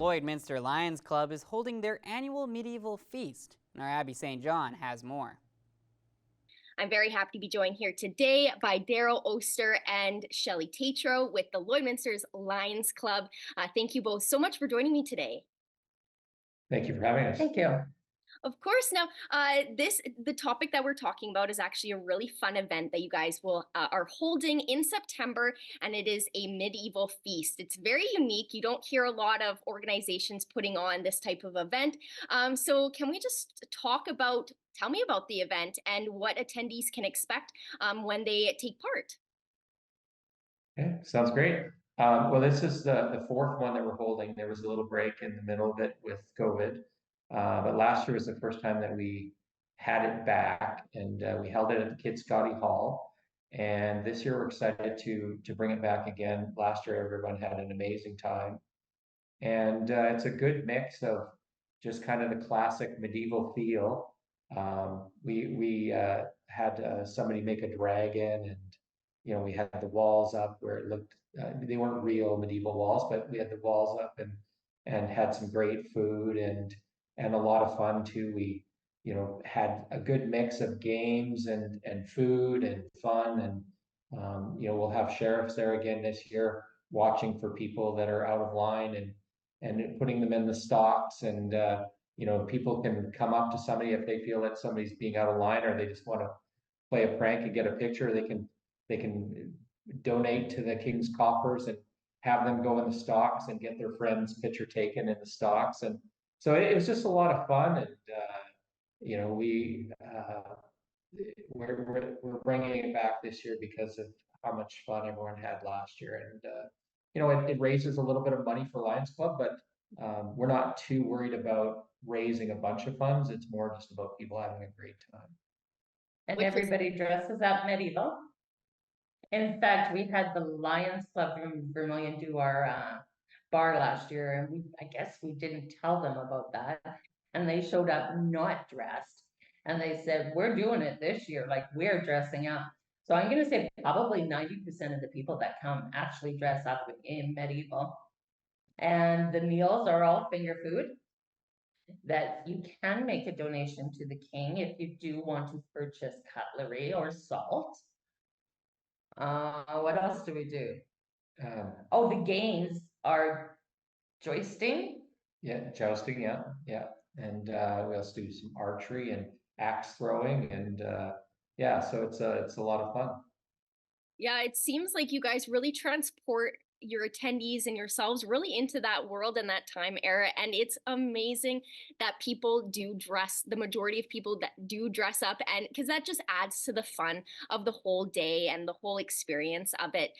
Lloydminster Lions Club is holding their annual medieval feast, and our Abby St. John has more. I'm very happy to be joined here today by Daryl Oster and Shelley Tatro with the Lloydminster's Lions Club. Thank you both so much for joining me today. Thank you for having us. Thank you. Of course. Now, the topic that we're talking about is actually a really fun event that you guys are holding in September, and it is a medieval feast. It's very unique. You don't hear a lot of organizations putting on this type of event. So can we just tell me about the event and what attendees can expect when they take part? Okay, sounds great. Well, this is the fourth one that we're holding. There was a little break in the middle of it with COVID. But last year was the first time that we had it back, and we held it at the Kid Scotty Hall. And this year we're excited to bring it back again. Last year everyone had an amazing time, and it's a good mix of just kind of the classic medieval feel. We had somebody make a dragon, and we had the walls up where it looked. They weren't real medieval walls, but we had the walls up and had some great food and a lot of fun too. We had a good mix of games and food and fun, and we'll have sheriffs there again this year watching for people that are out of line and putting them in the stocks, and people can come up to somebody if they feel that somebody's being out of line, or they just want to play a prank and get a picture. They can donate to the King's coffers and have them go in the stocks and get their friend's picture taken in the stocks. And so it was just a lot of fun, and we're bringing it back this year because of how much fun everyone had last year. And it raises a little bit of money for Lions Club, but we're not too worried about raising a bunch of funds. It's more just about people having a great time. And everybody dresses up medieval. In fact, we had the Lions Club from Vermilion do our bar last year, and I guess we didn't tell them about that. And they showed up not dressed. And they said, we're doing it this year, like we're dressing up. So I'm going to say probably 90% of the people that come actually dress up in medieval. And the meals are all finger food that you can make a donation to the king if you do want to purchase cutlery or salt. What else do we do? The games are jousting. Yeah, jousting, yeah. And we also do some archery and axe throwing, and so it's a lot of fun. Yeah, it seems like you guys really transport your attendees and yourselves really into that world and that time era. And it's amazing that the majority of people that do dress up, and because that just adds to the fun of the whole day and the whole experience of it.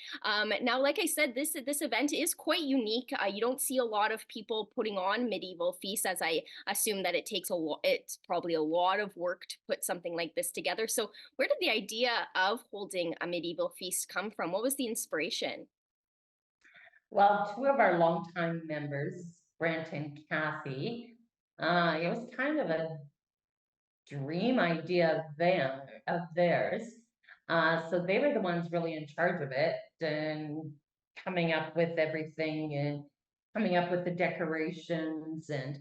Now, like I said, this event is quite unique. You don't see a lot of people putting on medieval feasts, as I assume that it's probably a lot of work to put something like this together. So where did the idea of holding a medieval feast come from? What was the inspiration? Well, two of our longtime members, Brent and Kathy, it was kind of a dream idea of theirs. So they were the ones really in charge of it and coming up with everything and coming up with the decorations. And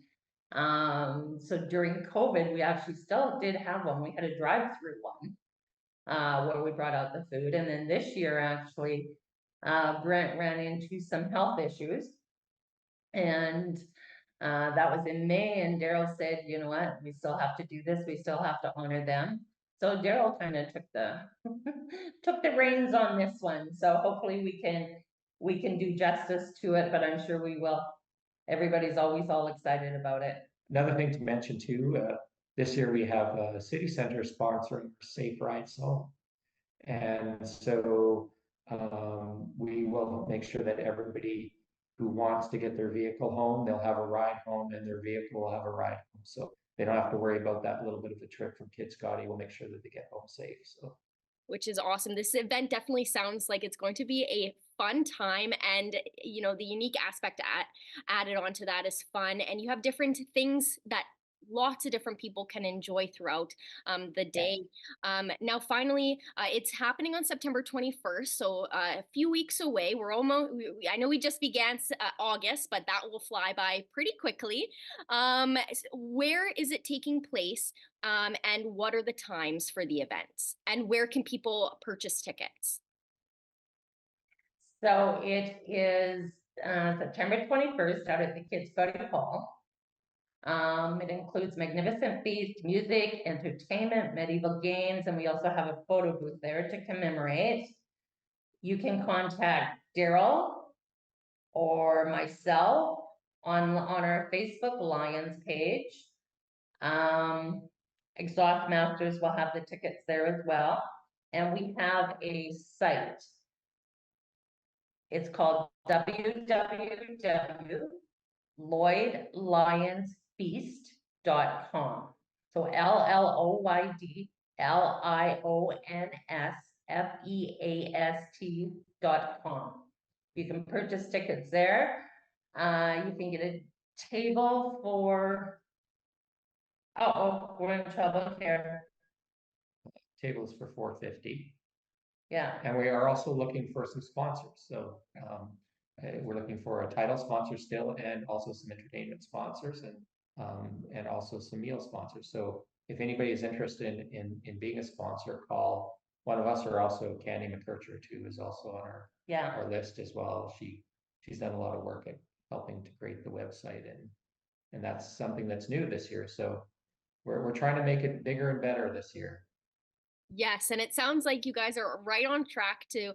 so during COVID, we actually still did have one. We had a drive-through one where we brought out the food. And then this year, actually, Brent ran into some health issues, and that was in May, and Daryl said, you know what, we still have to do this, we still have to honor them. So Daryl kind of took the took the reins on this one. So hopefully we can do justice to it, but I'm sure we will. Everybody's always all excited about it. Another thing to mention too, this year we have a city center sponsoring Safe Rides Home, and so we will make sure that everybody who wants to get their vehicle home, they'll have a ride home, and their vehicle will have a ride home. So they don't have to worry about that little bit of a trip from Kid Scotty. We'll make sure that they get home safe. So, which is awesome. This event definitely sounds like it's going to be a fun time, and the unique aspect added onto that is fun, and you have different things that lots of different people can enjoy throughout the day. Now, finally, it's happening on September 21st, so a few weeks away. We're almost, I know we just began August, but that will fly by pretty quickly. Where is it taking place? And what are the times for the events? And where can people purchase tickets? So it is September 21st out at the Kids Party Hall. It includes magnificent feast, music, entertainment, medieval games, and we also have a photo booth there to commemorate. You can contact Daryl or myself on our Facebook Lions page. Exhaust Masters will have the tickets there as well. And we have a site. It's called www.LloydLionsFeast.com. So LLOYDLIONSFEAST.com. You can purchase tickets there. You can get a table for, we're in trouble here. Tables for $4.50. Yeah. And we are also looking for some sponsors. So we're looking for a title sponsor still, and also some entertainment sponsors, and also some meal sponsors. So if anybody is interested in being a sponsor, call one of us, or also Candy McKercher too is also on our list as well. She's done a lot of work at helping to create the website, and that's something that's new this year. So we're trying to make it bigger and better this year. Yes, and it sounds like you guys are right on track to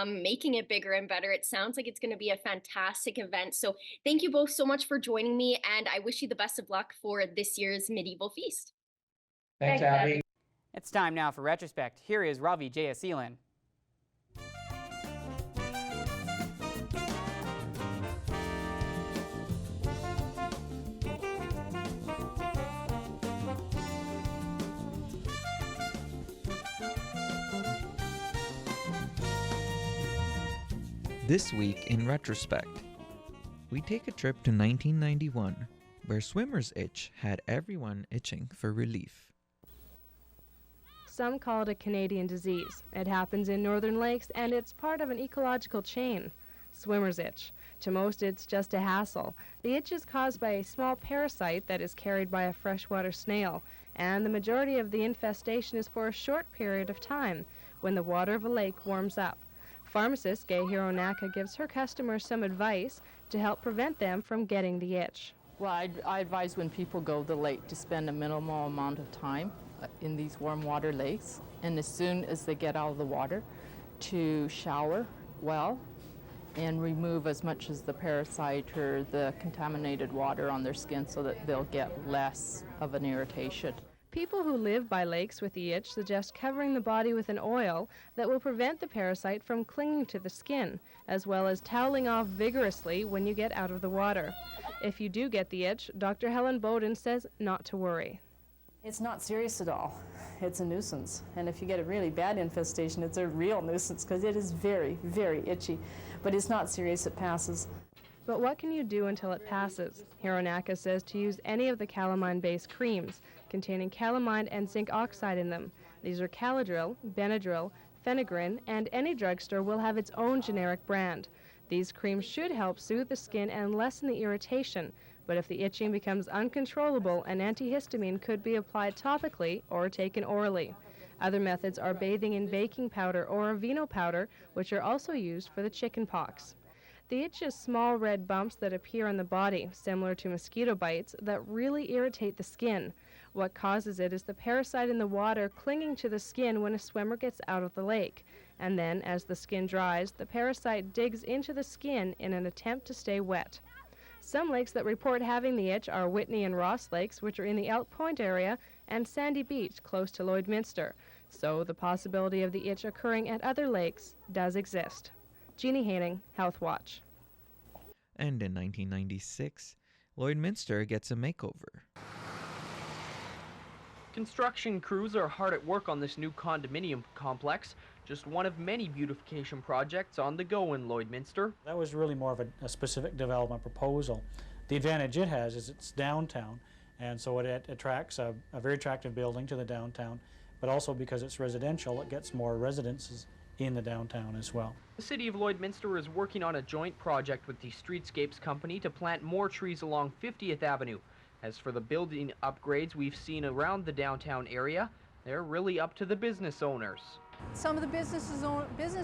making it bigger and better. It sounds like it's going to be a fantastic event. So thank you both so much for joining me, and I wish you the best of luck for this year's Medieval Feast. Thanks, Abby. It's time now for Retrospect. Here is Ravi Jayaseelan. This week in Retrospect, we take a trip to 1991, where swimmer's itch had everyone itching for relief. Some call it a Canadian disease. It happens in northern lakes, and it's part of an ecological chain. Swimmer's itch. To most, it's just a hassle. The itch is caused by a small parasite that is carried by a freshwater snail, and the majority of the infestation is for a short period of time, when the water of a lake warms up. Pharmacist Gay Hironaka gives her customers some advice to help prevent them from getting the itch. Well, I advise when people go to the lake to spend a minimal amount of time in these warm water lakes, and as soon as they get out of the water, to shower well and remove as much as the parasite or the contaminated water on their skin so that they'll get less of an irritation. People who live by lakes with the itch suggest covering the body with an oil that will prevent the parasite from clinging to the skin, as well as toweling off vigorously when you get out of the water. If you do get the itch, Dr. Helen Bowden says not to worry. It's not serious at all. It's a nuisance. And if you get a really bad infestation, it's a real nuisance because it is very, very itchy. But it's not serious, it passes. But what can you do until it passes? Hironaka says to use any of the calamine-based creams containing calamine and zinc oxide in them. These are Caladril, Benadryl, Phenagrin, and any drugstore will have its own generic brand. These creams should help soothe the skin and lessen the irritation, but if the itching becomes uncontrollable, an antihistamine could be applied topically or taken orally. Other methods are bathing in baking powder or Aveeno powder, which are also used for the chicken pox. The itch is small red bumps that appear on the body, similar to mosquito bites, that really irritate the skin. What causes it is the parasite in the water clinging to the skin when a swimmer gets out of the lake. And then, as the skin dries, the parasite digs into the skin in an attempt to stay wet. Some lakes that report having the itch are Whitney and Ross Lakes, which are in the Elk Point area, and Sandy Beach, close to Lloydminster. So the possibility of the itch occurring at other lakes does exist. Jeannie Haining, Health Watch. And in 1996, Lloydminster gets a makeover. Construction crews are hard at work on this new condominium complex, just one of many beautification projects on the go in Lloydminster. That was really more of a specific development proposal. The advantage it has is it's downtown, And so it attracts a very attractive building to the downtown, but also because it's residential, it gets more residences in the downtown as well. The City of Lloydminster is working on a joint project with the Streetscapes Company to plant more trees along 50th Avenue. As for the building upgrades we've seen around the downtown area, they're really up to the business owners. Some of the business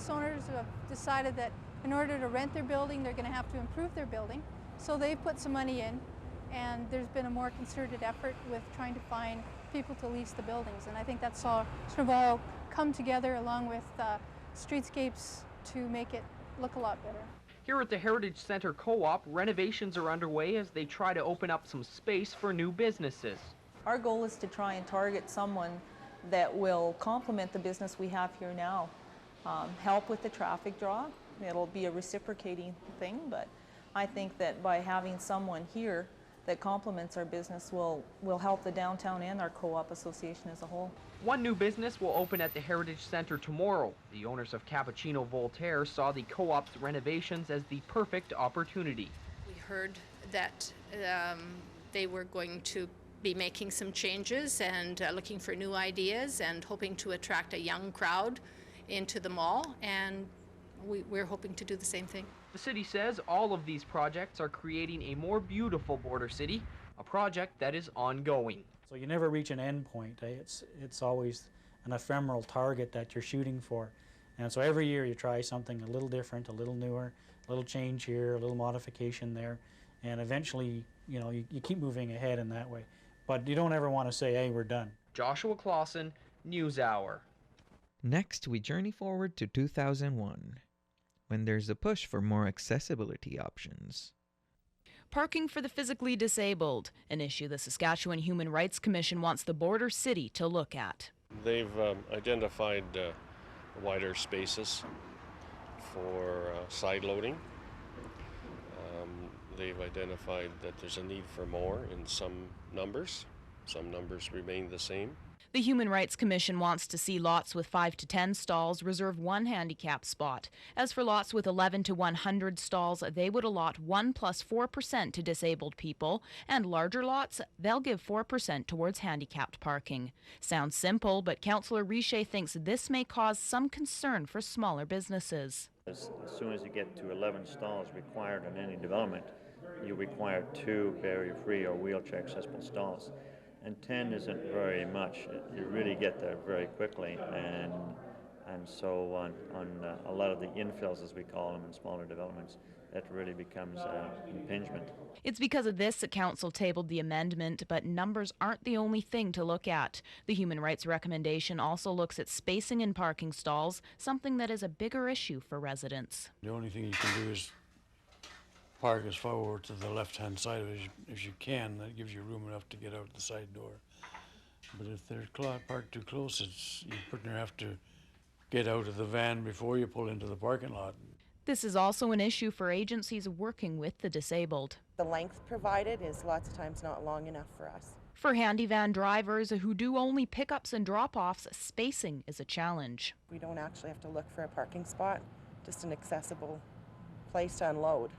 owners have decided that in order to rent their building, they're going to have to improve their building. So they've put some money in, and there's been a more concerted effort with trying to find people to lease the buildings. And I think that's all sort of all come together along with Streetscapes to make it look a lot better. Here at the Heritage Center Co-op, renovations are underway as they try to open up some space for new businesses. Our goal is to try and target someone that will complement the business we have here now, help with the traffic draw. It'll be a reciprocating thing, but I think that by having someone here that complements our business will help the downtown and our co-op association as a whole. One new business will open at the Heritage Center tomorrow. The owners of Cappuccino Voltaire saw the co-op's renovations as the perfect opportunity. We heard that they were going to be making some changes and looking for new ideas and hoping to attract a young crowd into the mall, and we're hoping to do the same thing. The city says all of these projects are creating a more beautiful border city, a project that is ongoing. So you never reach an end point. It's always an ephemeral target that you're shooting for. And so every year you try something a little different, a little newer, a little change here, a little modification there, and eventually, you keep moving ahead in that way. But you don't ever want to say, hey, we're done. Joshua Clausen, NewsHour. Next, we journey forward to 2001, when there's a push for more accessibility options. Parking for the physically disabled, an issue the Saskatchewan Human Rights Commission wants the border city to look at. They've identified wider spaces for side loading. They've identified that there's a need for more in some numbers. Some numbers remain the same. The Human Rights Commission wants to see lots with 5 to 10 stalls reserve 1 handicap spot. As for lots with 11 to 100 stalls, they would allot 1 plus 4% to disabled people, and larger lots, they'll give 4% towards handicapped parking. Sounds simple, but Councillor Richer thinks this may cause some concern for smaller businesses. As soon as you get to 11 stalls required in any development, you require 2 barrier-free or wheelchair accessible stalls. And 10 isn't very much. You really get there very quickly, and so on a lot of the infills, as we call them, in smaller developments, that really becomes an impingement. It's because of this that Council tabled the amendment, but numbers aren't the only thing to look at. The Human Rights recommendation also looks at spacing in parking stalls, something that is a bigger issue for residents. The only thing you can do is park as far over to the left-hand side of it as you can. That gives you room enough to get out the side door. But if they're parked too close, you pretty near have to get out of the van before you pull into the parking lot. This is also an issue for agencies working with the disabled. The length provided is lots of times not long enough for us. For handy van drivers who do only pickups and drop-offs, spacing is a challenge. We don't actually have to look for a parking spot, just an accessible place to unload.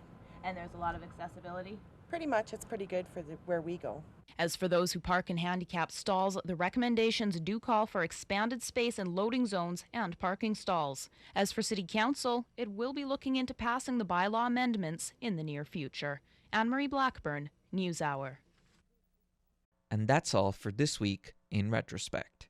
And there's a lot of accessibility? Pretty much, it's pretty good for where we go. As for those who park in handicapped stalls, the recommendations do call for expanded space in loading zones and parking stalls. As for City Council, it will be looking into passing the bylaw amendments in the near future. Anne-Marie Blackburn, NewsHour. And that's all for this week in Retrospect.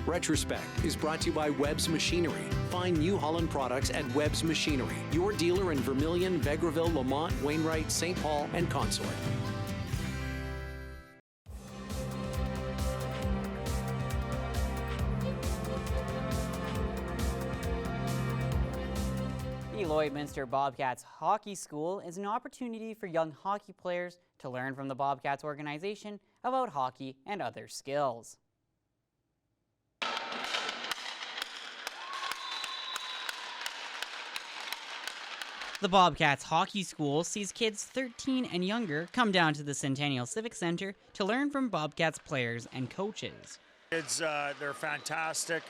Retrospect is brought to you by Webb's Machinery. Find New Holland products at Webb's Machinery, your dealer in Vermilion, Vegreville, Lamont, Wainwright, St. Paul, and Consort. The Lloydminster Bobcats Hockey School is an opportunity for young hockey players to learn from the Bobcats organization about hockey and other skills. The Bobcats Hockey School sees kids 13 and younger come down to the Centennial Civic Center to learn from Bobcats players and coaches. Kids, they're fantastic.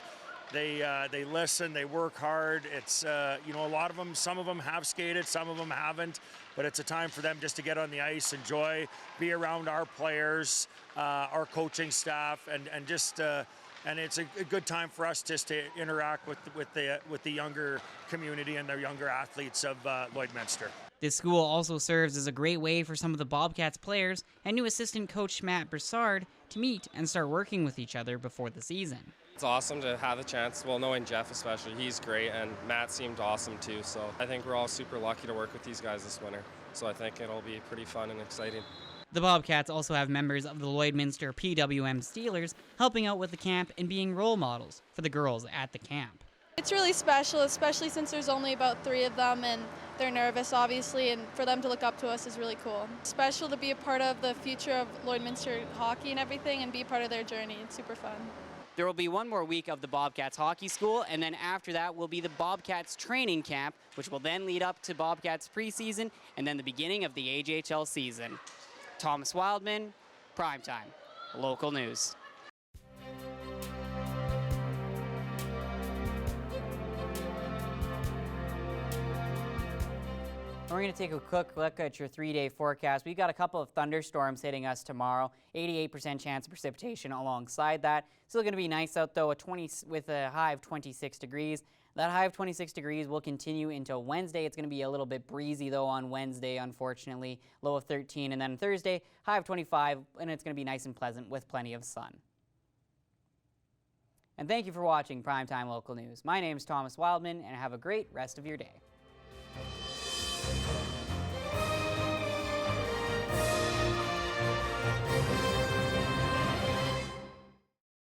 They listen, they work hard. It's, you know, a lot of them, some of them have skated, some of them haven't, but it's a time for them just to get on the ice, enjoy, be around our players, our coaching staff, and just, and it's a good time for us just to interact with the younger community and the younger athletes of Lloydminster. This school also serves as a great way for some of the Bobcats players and new assistant coach Matt Broussard to meet and start working with each other before the season. It's awesome to have the chance, well, knowing Jeff especially, he's great, and Matt seemed awesome too, so I think we're all super lucky to work with these guys this winter, so I think it'll be pretty fun and exciting. The Bobcats also have members of the Lloydminster PWM Steelers helping out with the camp and being role models for the girls at the camp. It's really special, especially since there's only about 3 of them and they're nervous, obviously, and for them to look up to us is really cool. Special to be a part of the future of Lloydminster hockey and everything and be part of their journey. It's super fun. There will be one more week of the Bobcats hockey school, and then after that will be the Bobcats training camp, which will then lead up to Bobcats preseason and then the beginning of the AJHL season. Thomas Wildman, Primetime, local news. We're going to take a quick look at your 3-day forecast. We've got a couple of thunderstorms hitting us tomorrow. 88% chance of precipitation alongside that. Still going to be nice out though, with a high of 26 degrees. That high of 26 degrees will continue until Wednesday. It's going to be a little bit breezy though on Wednesday, unfortunately. Low of 13, and then Thursday, high of 25, and it's going to be nice and pleasant with plenty of sun. And thank you for watching Primetime Local News. My name is Thomas Wildman, and have a great rest of your day.